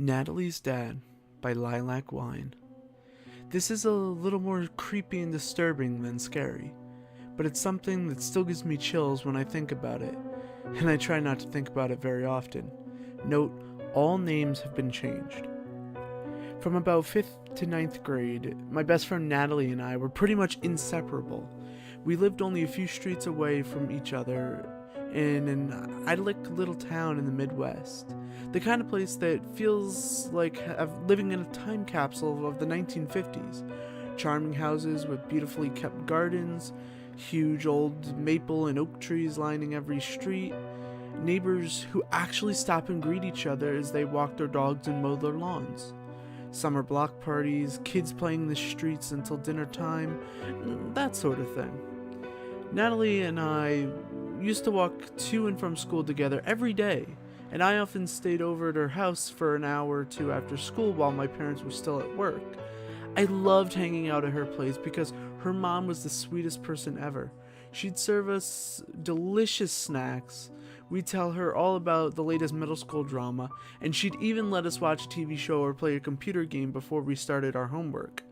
Natalie's Dad by Lilac Wine. This is a little more creepy and disturbing than scary, but it's something that still gives me chills when I think about it, and I try not to think about it very often. Note, all names have been changed. From about 5th to ninth grade, my best friend Natalie and I were pretty much inseparable. We lived only a few streets away from each other in an idyllic little town in the Midwest. The kind of place that feels like living in a time capsule of the 1950s. Charming houses with beautifully kept gardens, huge old maple and oak trees lining every street, neighbors who actually stop and greet each other as they walk their dogs and mow their lawns. Summer block parties, kids playing in the streets until dinner time, that sort of thing. Natalie and I used to walk to and from school together every day, and I often stayed over at her house for an hour or two after school while my parents were still at work. I loved hanging out at her place because her mom was the sweetest person ever. She'd serve us delicious snacks. We'd tell her all about the latest middle school drama, and she'd even let us watch a TV show or play a computer game before we started our homework.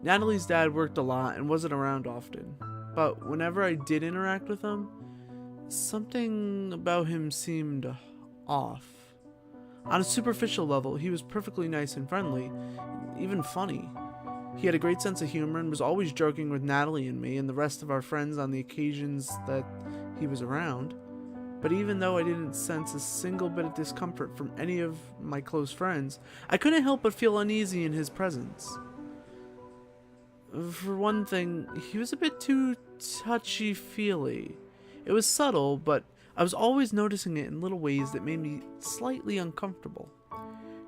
Natalie's dad worked a lot and wasn't around often, but whenever I did interact with him, something about him seemed off. On a superficial level, he was perfectly nice and friendly, even funny. He had a great sense of humor and was always joking with Natalie and me and the rest of our friends on the occasions that he was around. But even though I didn't sense a single bit of discomfort from any of my close friends, I couldn't help but feel uneasy in his presence. For one thing, he was a bit too touchy-feely. It was subtle, but I was always noticing it in little ways that made me slightly uncomfortable.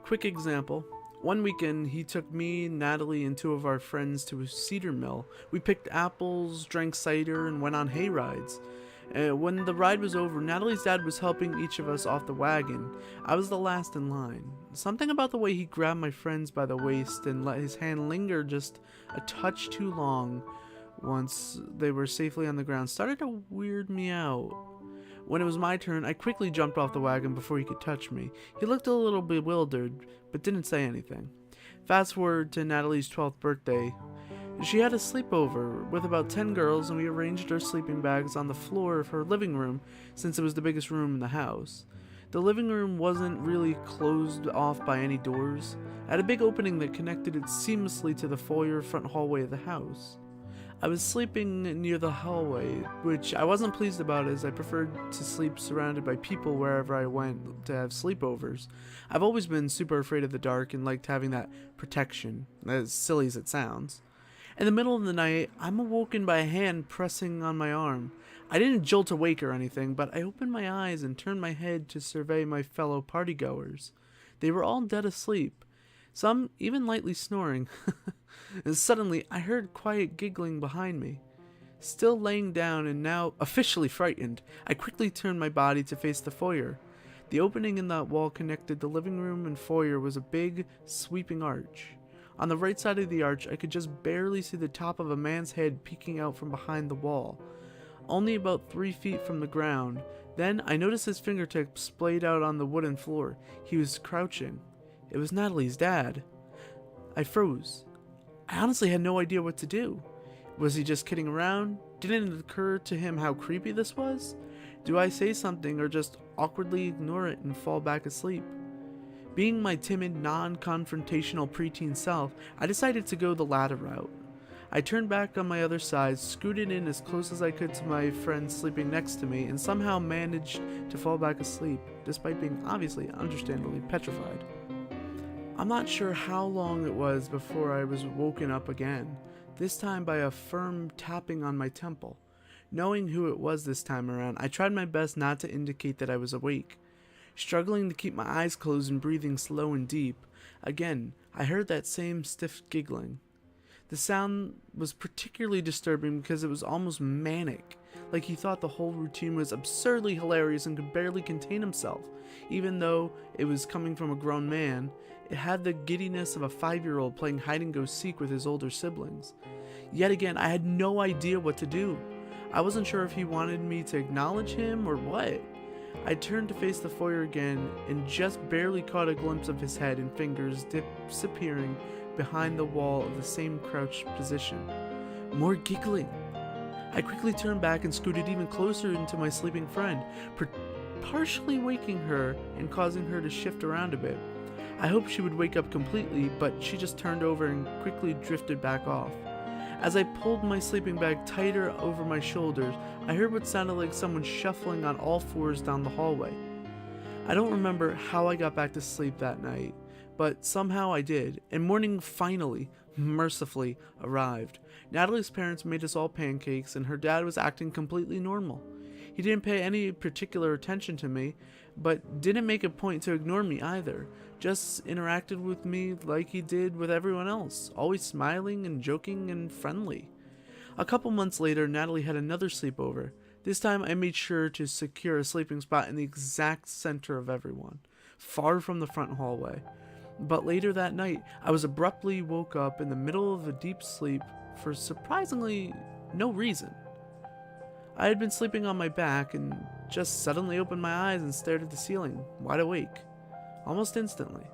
Quick example. One weekend, he took me, Natalie, and two of our friends to a cedar mill. We picked apples, drank cider, and went on hay rides. When the ride was over, Natalie's dad was helping each of us off the wagon. I was the last in line. Something about the way he grabbed my friends by the waist and let his hand linger just a touch too long once they were safely on the ground started to weird me out. When it was my turn, I quickly jumped off the wagon before he could touch me. He looked a little bewildered, but didn't say anything. Fast forward to Natalie's 12th birthday. She had a sleepover with about 10 girls, and we arranged her sleeping bags on the floor of her living room since it was the biggest room in the house. The living room wasn't really closed off by any doors. It had a big opening that connected it seamlessly to the foyer front hallway of the house. I was sleeping near the hallway, which I wasn't pleased about as I preferred to sleep surrounded by people wherever I went to have sleepovers. I've always been super afraid of the dark and liked having that protection, as silly as it sounds. In the middle of the night, I'm awoken by a hand pressing on my arm. I didn't jolt awake or anything, but I opened my eyes and turned my head to survey my fellow partygoers. They were all dead asleep, some even lightly snoring. And suddenly, I heard quiet giggling behind me. Still laying down and now officially frightened, I quickly turned my body to face the foyer. The opening in that wall connected the living room and foyer was a big, sweeping arch. On the right side of the arch, I could just barely see the top of a man's head peeking out from behind the wall. Only about 3 feet from the ground. Then I noticed his fingertips splayed out on the wooden floor. He was crouching. It was Natalie's dad. I froze. I honestly had no idea what to do. Was he just kidding around? Didn't it occur to him how creepy this was? Do I say something or just awkwardly ignore it and fall back asleep? Being my timid, non-confrontational preteen self, I decided to go the latter route. I turned back on my other side, scooted in as close as I could to my friend sleeping next to me, and somehow managed to fall back asleep, despite being obviously, understandably petrified. I'm not sure how long it was before I was woken up again, this time by a firm tapping on my temple. Knowing who it was this time around, I tried my best not to indicate that I was awake. Struggling to keep my eyes closed and breathing slow and deep, again, I heard that same stiff giggling. The sound was particularly disturbing because it was almost manic, like he thought the whole routine was absurdly hilarious and could barely contain himself. Even though it was coming from a grown man, it had the giddiness of a 5-year-old playing hide-and-go-seek with his older siblings. Yet again, I had no idea what to do. I wasn't sure if he wanted me to acknowledge him or what. I turned to face the foyer again and just barely caught a glimpse of his head and fingers disappearing behind the wall of the same crouched position. More giggling. I quickly turned back and scooted even closer into my sleeping friend, partially waking her and causing her to shift around a bit. I hoped she would wake up completely, but she just turned over and quickly drifted back off. As I pulled my sleeping bag tighter over my shoulders, I heard what sounded like someone shuffling on all fours down the hallway. I don't remember how I got back to sleep that night, but somehow I did, and morning finally, mercifully, arrived. Natalie's parents made us all pancakes, and her dad was acting completely normal. He didn't pay any particular attention to me, but didn't make a point to ignore me either. Just interacted with me like he did with everyone else, always smiling and joking and friendly. A couple months later, Natalie had another sleepover. This time I made sure to secure a sleeping spot in the exact center of everyone, far from the front hallway. But later that night, I was abruptly woke up in the middle of a deep sleep for surprisingly no reason. I had been sleeping on my back and just suddenly opened my eyes and stared at the ceiling, wide awake. Almost instantly,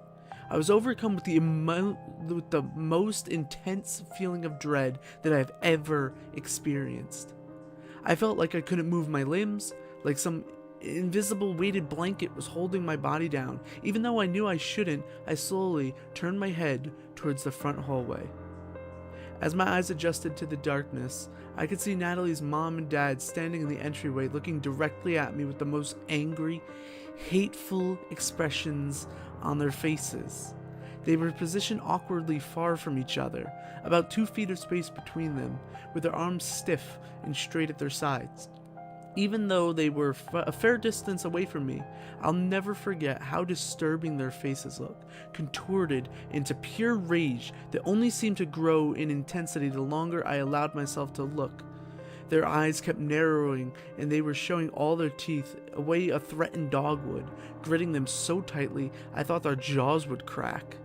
I was overcome with the most intense feeling of dread that I have ever experienced. I felt like I couldn't move my limbs, like some invisible weighted blanket was holding my body down. Even though I knew I shouldn't, I slowly turned my head towards the front hallway. As my eyes adjusted to the darkness, I could see Natalie's mom and dad standing in the entryway looking directly at me with the most angry, hateful expressions on their faces. They were positioned awkwardly far from each other, about 2 feet of space between them, with their arms stiff and straight at their sides. Even though they were a fair distance away from me, I'll never forget how disturbing their faces looked, contorted into pure rage that only seemed to grow in intensity the longer I allowed myself to look. Their eyes kept narrowing, and they were showing all their teeth, the way a threatened dog would, gritting them so tightly I thought their jaws would crack.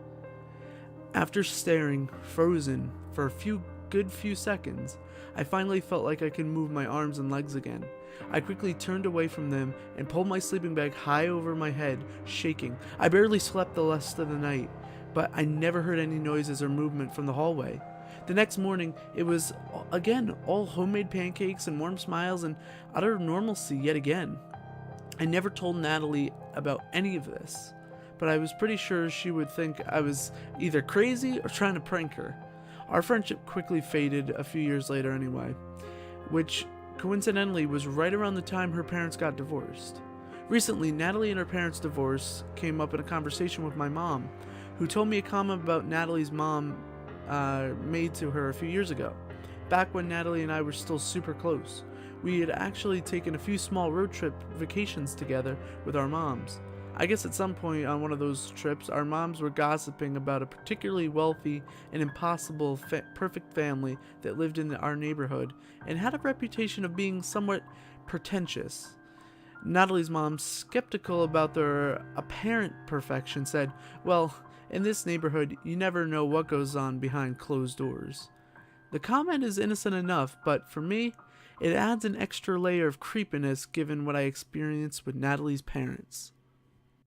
After staring, frozen, for a good few seconds, I finally felt like I could move my arms and legs again. I quickly turned away from them and pulled my sleeping bag high over my head, shaking. I barely slept the rest of the night, but I never heard any noises or movement from the hallway. The next morning, it was, again, all homemade pancakes and warm smiles and utter normalcy yet again. I never told Natalie about any of this, but I was pretty sure she would think I was either crazy or trying to prank her. Our friendship quickly faded a few years later anyway, which coincidentally was right around the time her parents got divorced. Recently, Natalie and her parents' divorce came up in a conversation with my mom, who told me a comment about Natalie's mom made to her a few years ago, back when Natalie and I were still super close. We had actually taken a few small road trip vacations together with our moms. I guess at some point on one of those trips, our moms were gossiping about a particularly wealthy and impossible perfect family that lived in our neighborhood and had a reputation of being somewhat pretentious. Natalie's mom, skeptical about their apparent perfection, said, "Well, in this neighborhood, you never know what goes on behind closed doors." The comment is innocent enough, but for me, it adds an extra layer of creepiness given what I experienced with Natalie's parents.